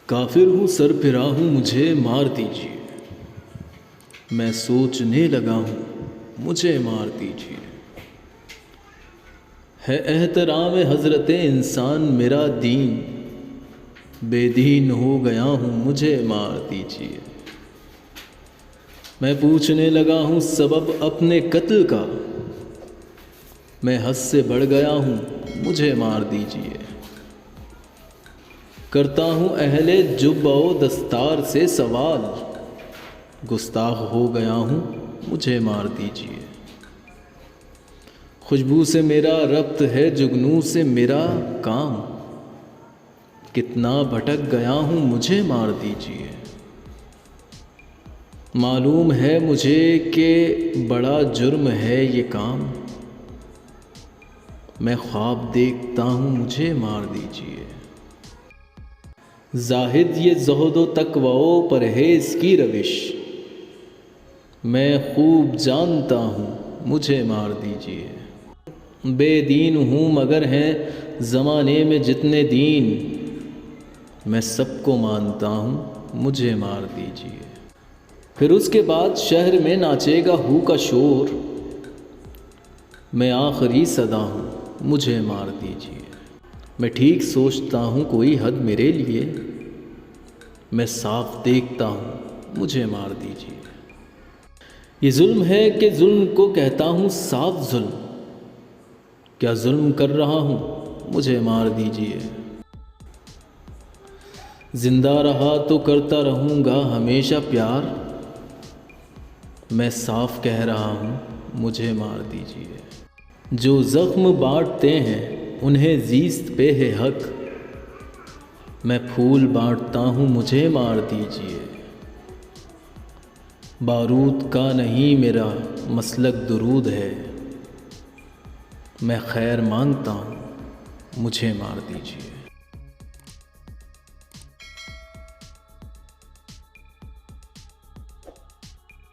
काफिर हूँ सर फिरा हूँ मुझे मार दीजिए, मैं सोचने लगा हूँ मुझे मार दीजिए। है एहतराम हज़रत इंसान मेरा दीन, बेदीन हो गया हूँ मुझे मार दीजिए। मैं पूछने लगा हूँ सबब अपने कत्ल का, मैं हद से बढ़ गया हूँ मुझे मार दीजिए। करता हूँ अहले जुब्बा दस्तार से सवाल, गुस्ताख हो गया हूँ मुझे मार दीजिए। खुशबू से मेरा रब्त है जुगनू से मेरा काम, कितना भटक गया हूँ मुझे मार दीजिए। मालूम है मुझे कि बड़ा जुर्म है ये काम, मैं ख्वाब देखता हूँ मुझे मार दीजिए। जाहिद ये ज़ुहद तक़वा परहेज़ की रविश, मैं खूब जानता हूँ मुझे मार दीजिए। बेदीन हूँ मगर हैं ज़माने में जितने दीन, मैं सबको मानता हूँ मुझे मार दीजिए। फिर उसके बाद शहर में नाचेगा हू का शोर, मैं आखिरी सदा हूँ मुझे मार दीजिए। मैं ठीक सोचता हूँ कोई हद मेरे लिए, मैं साफ देखता हूँ मुझे मार दीजिए। ये जुल्म है कि जुल्म को कहता हूँ साफ जुल्म, क्या जुल्म कर रहा हूँ मुझे मार दीजिए। जिंदा रहा तो करता रहूँगा हमेशा प्यार, मैं साफ कह रहा हूँ मुझे मार दीजिए। जो ज़ख्म बांटते हैं उन्हें ज़ीस्त पे है हक, मैं फूल बांटता हूँ मुझे मार दीजिए। बारूद का नहीं मेरा मसलक दुरूद है, मैं खैर मांगता हूँ मुझे मार दीजिए।